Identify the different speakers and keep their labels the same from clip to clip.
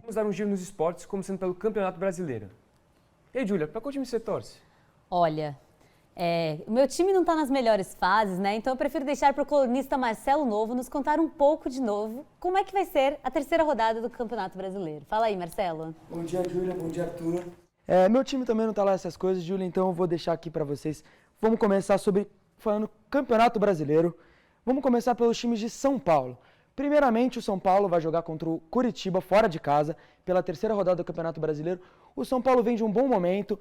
Speaker 1: Vamos dar um giro nos esportes, começando pelo Campeonato Brasileiro. Ei, Júlia, para qual time você torce?
Speaker 2: Olha, o meu time não está nas melhores fases, né? Então eu prefiro deixar para o colunista Marcelo Novo nos contar um pouco de novo como é que vai ser a terceira rodada do Campeonato Brasileiro. Fala aí, Marcelo.
Speaker 3: Bom dia, Júlia. Bom dia, Arthur. Meu time também não está lá essas coisas, Júlia, então eu vou deixar aqui para vocês. Vamos começar falando Campeonato Brasileiro. Vamos começar pelos times de São Paulo. Primeiramente, o São Paulo vai jogar contra o Coritiba, fora de casa, pela terceira rodada do Campeonato Brasileiro. O São Paulo vem de um bom momento,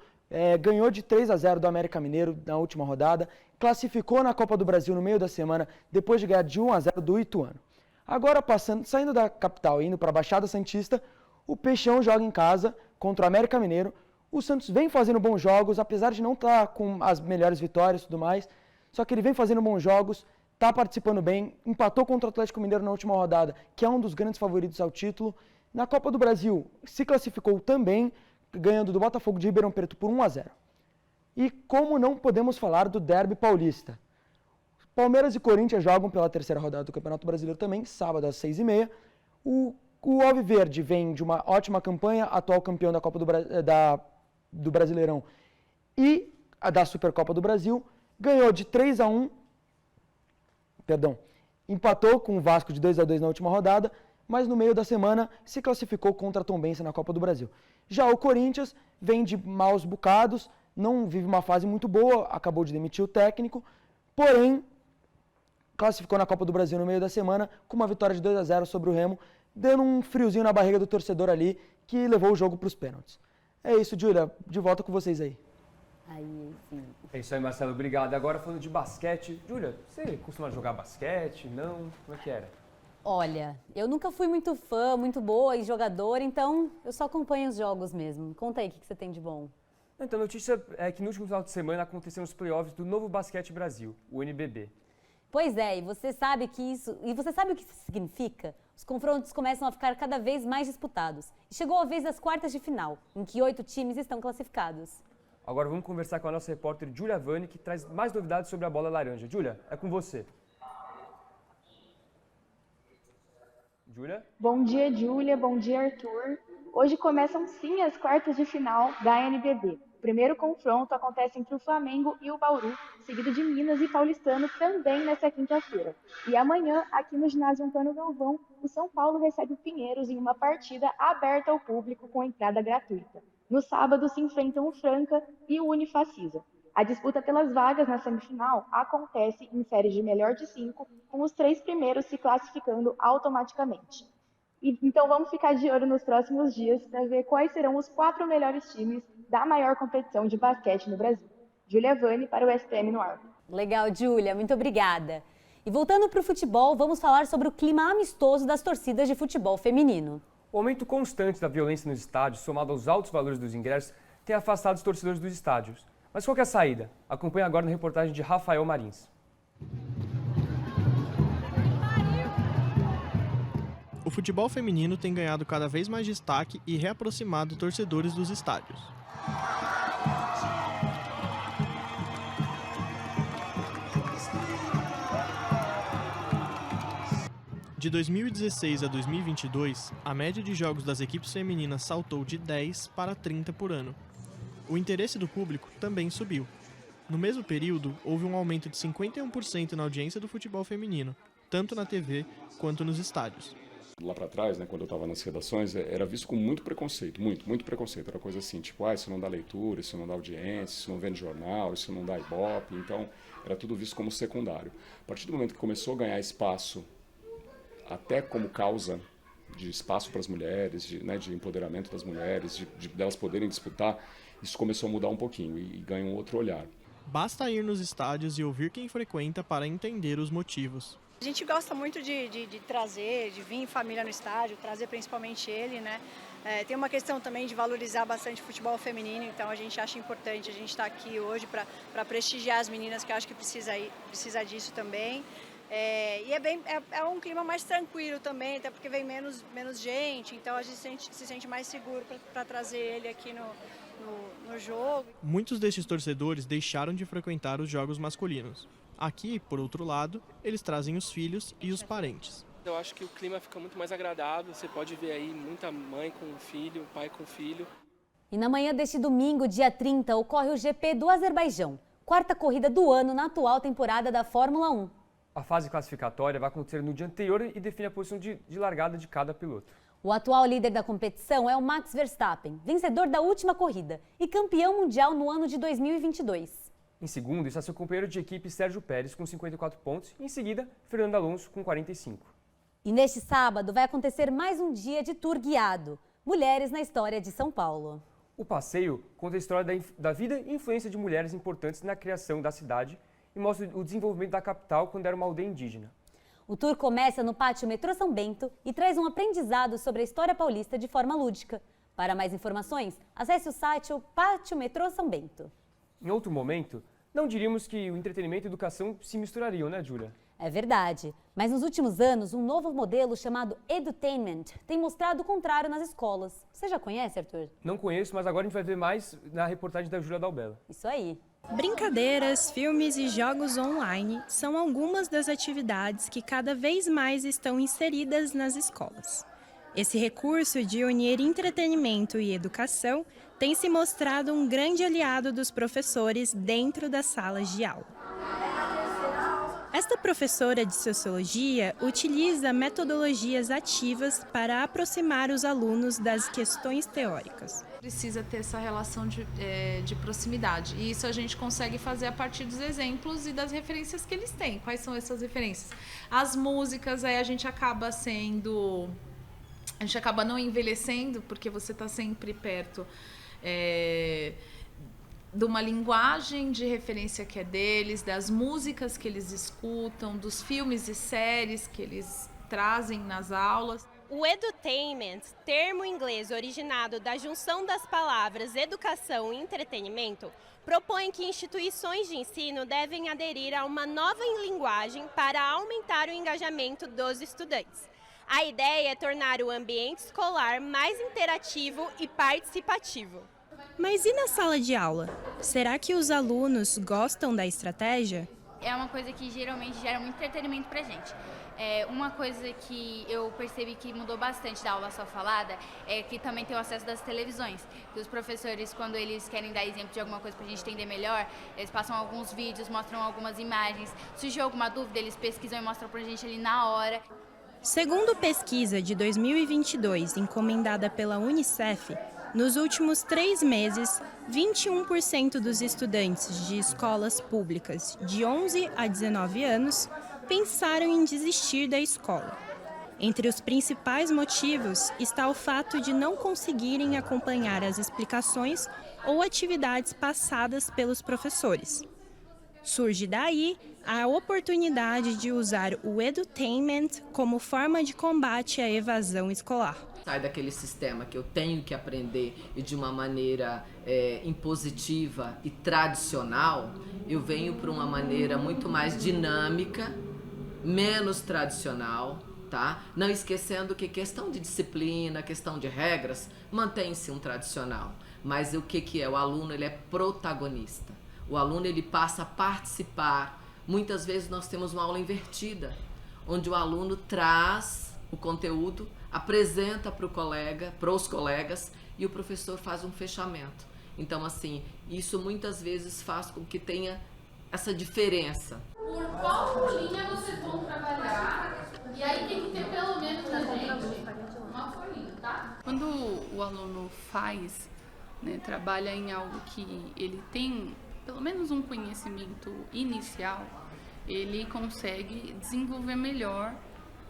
Speaker 3: ganhou de 3-0 do América Mineiro na última rodada, classificou na Copa do Brasil no meio da semana, depois de ganhar de 1-0 do Ituano. Agora, saindo da capital e indo para a Baixada Santista, o Peixão joga em casa contra o América Mineiro. O Santos vem fazendo bons jogos, apesar de não estar com as melhores vitórias e tudo mais, só que ele vem fazendo bons jogos, está participando bem, empatou contra o Atlético Mineiro na última rodada, que é um dos grandes favoritos ao título. Na Copa do Brasil, se classificou também, ganhando do Botafogo de Ribeirão Preto por 1-0. E como não podemos falar do Derby Paulista? Palmeiras e Corinthians jogam pela terceira rodada do Campeonato Brasileiro também, sábado às 6h30. O Alviverde vem de uma ótima campanha, atual campeão da Copa do Brasileirão e da Supercopa do Brasil, ganhou de 3-1, empatou com o Vasco de 2-2 na última rodada, mas no meio da semana se classificou contra a Tombense na Copa do Brasil. Já o Corinthians vem de maus bocados, não vive uma fase muito boa, acabou de demitir o técnico, porém classificou na Copa do Brasil no meio da semana com uma vitória de 2-0 sobre o Remo, dando um friozinho na barriga do torcedor ali, que levou o jogo para os pênaltis. É isso, Júlia, de volta com vocês aí.
Speaker 2: Aí, sim.
Speaker 1: É isso aí, Marcelo, obrigado. Agora falando de basquete, Júlia, você costuma jogar basquete? Não? Como é que era?
Speaker 2: Olha, eu nunca fui muito fã, muito boa e jogadora, então eu só acompanho os jogos mesmo. Conta aí o que você tem de bom.
Speaker 1: Então, a notícia é que no último final de semana aconteceram os playoffs do Novo Basquete Brasil, o NBB.
Speaker 2: Pois é, e você sabe o que isso significa? Os confrontos começam a ficar cada vez mais disputados. E chegou a vez das quartas de final, em que 8 times estão classificados.
Speaker 1: Agora vamos conversar com a nossa repórter Júlia Vani, que traz mais novidades sobre a bola laranja. Júlia, é com você. Júlia?
Speaker 4: Bom dia, Júlia. Bom dia, Arthur. Hoje começam sim as quartas de final da NBB. O primeiro confronto acontece entre o Flamengo e o Bauru, seguido de Minas e Paulistano também nesta quinta-feira. E amanhã, aqui no ginásio Antônio Galvão, o São Paulo recebe o Pinheiros em uma partida aberta ao público com entrada gratuita. No sábado se enfrentam o Franca e o Unifacisa. A disputa pelas vagas na semifinal acontece em séries de melhor de 5, com os 3 primeiros se classificando automaticamente. Então vamos ficar de olho nos próximos dias para ver quais serão os 4 melhores times da maior competição de basquete no Brasil. Júlia Vani para o SPM no ar.
Speaker 2: Legal, Júlia, muito obrigada. E voltando para o futebol, vamos falar sobre o clima amistoso das torcidas de futebol feminino.
Speaker 1: O aumento constante da violência nos estádios, somado aos altos valores dos ingressos, tem afastado os torcedores dos estádios. Mas qual que é a saída? Acompanhe agora na reportagem de Rafael Marins.
Speaker 5: O futebol feminino tem ganhado cada vez mais destaque e reaproximado torcedores dos estádios. De 2016 a 2022, a média de jogos das equipes femininas saltou de 10 para 30 por ano. O interesse do público também subiu. No mesmo período, houve um aumento de 51% na audiência do futebol feminino, tanto na TV quanto nos estádios.
Speaker 6: Lá para trás, né, quando eu estava nas redações, era visto com muito preconceito, muito preconceito. Era coisa assim, tipo, isso não dá leitura, isso não dá audiência, isso não vende jornal, isso não dá ibope. Então, era tudo visto como secundário. A partir do momento que começou a ganhar espaço, até como causa de espaço para as mulheres, de empoderamento das mulheres, de delas poderem disputar, isso começou a mudar um pouquinho e ganha um outro olhar.
Speaker 5: Basta ir nos estádios e ouvir quem frequenta para entender os motivos.
Speaker 7: A gente gosta muito de trazer, de vir em família no estádio, trazer principalmente ele, né? Tem uma questão também de valorizar bastante o futebol feminino, então a gente acha importante a gente estar aqui hoje para prestigiar as meninas, que eu acho que precisa disso também. E é um clima mais tranquilo também, até porque vem menos gente, então a gente se sente mais seguro para trazer ele aqui no jogo.
Speaker 5: Muitos destes torcedores deixaram de frequentar os jogos masculinos. Aqui, por outro lado, eles trazem os filhos e os parentes.
Speaker 8: Eu acho que o clima fica muito mais agradável, você pode ver aí muita mãe com filho, pai com filho.
Speaker 2: E na manhã deste domingo, dia 30, ocorre o GP do Azerbaijão, quarta corrida do ano na atual temporada da Fórmula 1.
Speaker 1: A fase classificatória vai acontecer no dia anterior e define a posição de largada de cada piloto.
Speaker 2: O atual líder da competição é o Max Verstappen, vencedor da última corrida e campeão mundial no ano de 2022.
Speaker 1: Em segundo está seu companheiro de equipe Sérgio Pérez com 54 pontos e em seguida Fernando Alonso com 45.
Speaker 2: E neste sábado vai acontecer mais um dia de tour guiado, Mulheres na História de São Paulo.
Speaker 1: O passeio conta a história da vida e influência de mulheres importantes na criação da cidade e mostra o desenvolvimento da capital quando era uma aldeia indígena.
Speaker 2: O tour começa no Pátio Metrô São Bento e traz um aprendizado sobre a história paulista de forma lúdica. Para mais informações, acesse o site Pátio Metrô São Bento.
Speaker 1: Em outro momento, não diríamos que o entretenimento e a educação se misturariam, né, Júlia?
Speaker 2: É verdade, mas nos últimos anos, um novo modelo chamado edutainment tem mostrado o contrário nas escolas. Você já conhece, Arthur?
Speaker 1: Não conheço, mas agora a gente vai ver mais na reportagem da Júlia Dalbella.
Speaker 2: Isso aí.
Speaker 9: Brincadeiras, filmes e jogos online são algumas das atividades que cada vez mais estão inseridas nas escolas. Esse recurso de unir entretenimento e educação tem se mostrado um grande aliado dos professores dentro das salas de aula. Esta professora de Sociologia utiliza metodologias ativas para aproximar os alunos das questões teóricas.
Speaker 10: Precisa ter essa relação de proximidade, e isso a gente consegue fazer a partir dos exemplos e das referências que eles têm. Quais são essas referências? As músicas, aí a gente acaba não envelhecendo, porque você está sempre perto de uma linguagem de referência que é deles, das músicas que eles escutam, dos filmes e séries que eles trazem nas aulas.
Speaker 11: O edutainment, termo inglês originado da junção das palavras educação e entretenimento, propõe que instituições de ensino devem aderir a uma nova linguagem para aumentar o engajamento dos estudantes. A ideia é tornar o ambiente escolar mais interativo e participativo.
Speaker 9: Mas e na sala de aula? Será que os alunos gostam da estratégia?
Speaker 12: É uma coisa que geralmente gera muito entretenimento pra gente. Uma coisa que eu percebi que mudou bastante da aula só falada é que também tem o acesso das televisões. Que os professores, quando eles querem dar exemplo de alguma coisa pra gente entender melhor, eles passam alguns vídeos, mostram algumas imagens. Surgiu alguma dúvida, eles pesquisam e mostram pra gente ali na hora.
Speaker 9: Segundo pesquisa de 2022, encomendada pela Unicef, nos últimos 3 meses, 21% dos estudantes de escolas públicas de 11 a 19 anos pensaram em desistir da escola. Entre os principais motivos está o fato de não conseguirem acompanhar as explicações ou atividades passadas pelos professores. Surge daí a oportunidade de usar o edutainment como forma de combate à evasão escolar.
Speaker 13: Sai daquele sistema que eu tenho que aprender e de uma maneira impositiva e tradicional, eu venho para uma maneira muito mais dinâmica, menos tradicional, tá? Não esquecendo que questão de disciplina, questão de regras, mantém-se um tradicional. Mas o que é? O aluno ele é protagonista. O aluno ele passa a participar. Muitas vezes nós temos uma aula invertida, onde o aluno traz o conteúdo, apresenta para os colegas e o professor faz um fechamento. Então, assim, isso muitas vezes faz com que tenha essa diferença.
Speaker 14: Por qual folhinha vocês vão trabalhar? E aí tem que ter pelo menos na gente uma folhinha, tá?
Speaker 10: Quando o aluno faz, trabalha em algo que ele tem pelo menos um conhecimento inicial, ele consegue desenvolver melhor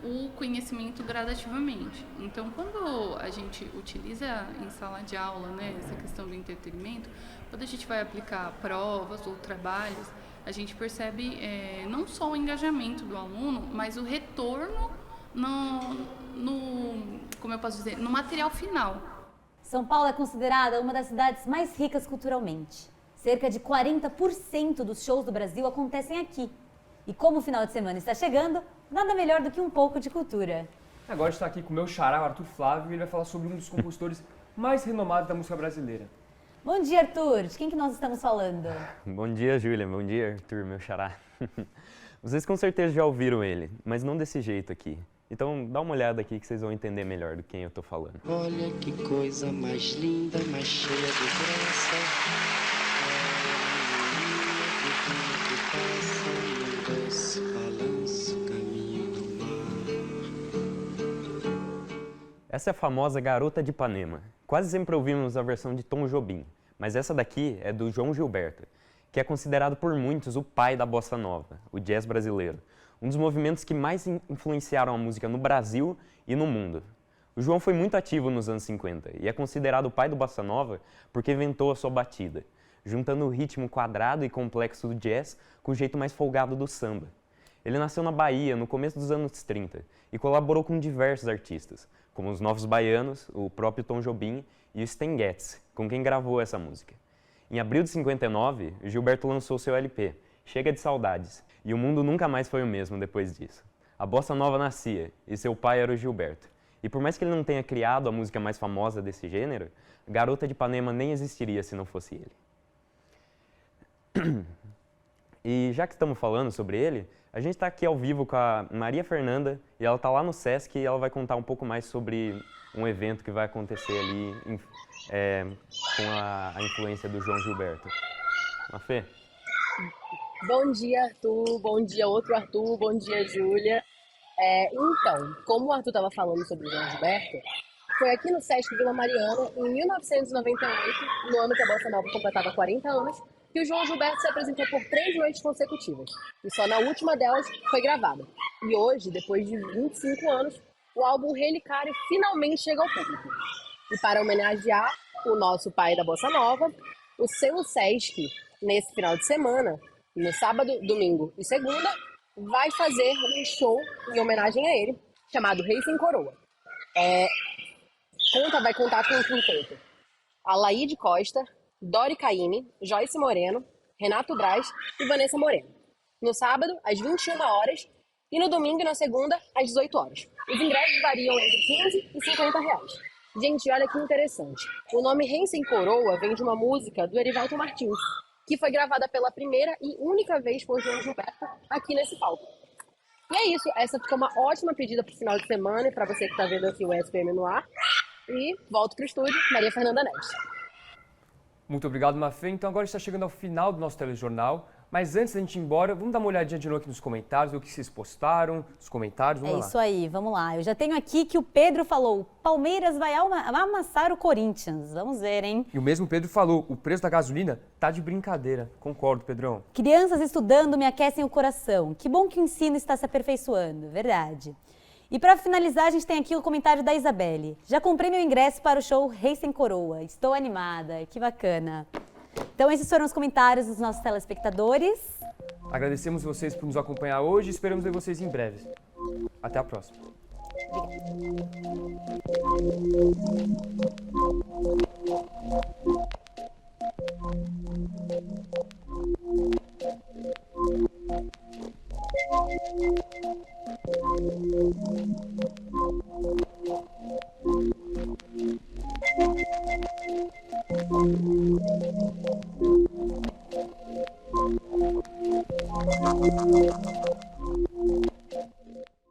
Speaker 10: o conhecimento gradativamente. Então, quando a gente utiliza em sala de aula, essa questão do entretenimento, quando a gente vai aplicar provas ou trabalhos, a gente percebe não só o engajamento do aluno, mas o retorno no material final.
Speaker 2: São Paulo é considerada uma das cidades mais ricas culturalmente. Cerca de 40% dos shows do Brasil acontecem aqui. E como o final de semana está chegando, nada melhor do que um pouco de cultura.
Speaker 1: Agora está aqui com o meu xará, o Arthur Flávio, e ele vai falar sobre um dos compositores mais renomados da música brasileira.
Speaker 2: Bom dia, Arthur. De quem que nós estamos falando?
Speaker 15: Bom dia, Júlia. Bom dia, Arthur, meu xará. Vocês com certeza já ouviram ele, mas não desse jeito aqui. Então dá uma olhada aqui que vocês vão entender melhor do quem eu tô falando.
Speaker 16: Olha que coisa mais linda, mais cheia de graça.
Speaker 15: Essa é a famosa Garota de Ipanema. Quase sempre ouvimos a versão de Tom Jobim, mas essa daqui é do João Gilberto, que é considerado por muitos o pai da bossa nova, o jazz brasileiro, um dos movimentos que mais influenciaram a música no Brasil e no mundo. O João foi muito ativo nos anos 50 e é considerado o pai do bossa nova porque inventou a sua batida, juntando o ritmo quadrado e complexo do jazz com o jeito mais folgado do samba. Ele nasceu na Bahia no começo dos anos 30 e colaborou com diversos artistas, como os Novos Baianos, o próprio Tom Jobim e o Stan Getz, com quem gravou essa música. Em abril de 59, Gilberto lançou seu LP, Chega de Saudades, e o mundo nunca mais foi o mesmo depois disso. A bossa nova nascia, e seu pai era o Gilberto. E por mais que ele não tenha criado a música mais famosa desse gênero, Garota de Ipanema nem existiria se não fosse ele. E já que estamos falando sobre ele, a gente está aqui ao vivo com a Maria Fernanda, e ela está lá no Sesc e ela vai contar um pouco mais sobre um evento que vai acontecer ali com a influência do João Gilberto. Mafê?
Speaker 17: Bom dia, Arthur. Bom dia, outro Arthur. Bom dia, Júlia. Então, como o Arthur estava falando sobre o João Gilberto, foi aqui no Sesc Vila Mariana, em 1998, no ano que a Bossa Nova completava 40 anos, que o João Gilberto se apresentou por 3 noites consecutivas. E só na última delas foi gravada. E hoje, depois de 25 anos, o álbum Relicário finalmente chega ao público. E para homenagear o nosso pai da Bossa Nova, o seu Sesc, nesse final de semana, no sábado, domingo e segunda, vai fazer um show em homenagem a ele, chamado Rei Sem Coroa. Vai contar com um quinteto: Alaide Costa, Dori Caymmi, Joyce Moreno, Renato Braz e Vanessa Moreno. No sábado, às 21 horas, e no domingo e na segunda, às 18 horas. Os ingressos variam entre 15 e 50 reais. Gente, olha que interessante. O nome Rei Sem Coroa vem de uma música do Erivaldo Martins, que foi gravada pela primeira e única vez por João Gilberto aqui nesse palco. E é isso, essa fica uma ótima pedida para o final de semana e para você que está vendo aqui o SPM no ar. E volto para o estúdio, Maria Fernanda Neves.
Speaker 1: Muito obrigado, Mafê. Então agora está chegando ao final do nosso telejornal. Mas antes da gente ir embora, vamos dar uma olhadinha de novo aqui nos comentários, o que vocês postaram, os comentários, vamos lá.
Speaker 2: É isso aí, vamos lá. Eu já tenho aqui que o Pedro falou, Palmeiras vai amassar o Corinthians. Vamos ver, hein?
Speaker 1: E o mesmo Pedro falou, o preço da gasolina tá de brincadeira. Concordo, Pedrão.
Speaker 2: Crianças estudando me aquecem o coração. Que bom que o ensino está se aperfeiçoando, verdade. E para finalizar, a gente tem aqui o comentário da Isabelle. Já comprei meu ingresso para o show Rei Sem Coroa. Estou animada, que bacana. Então esses foram os comentários dos nossos telespectadores.
Speaker 1: Agradecemos vocês por nos acompanhar hoje e esperamos ver vocês em breve. Até a próxima.
Speaker 2: Obrigada.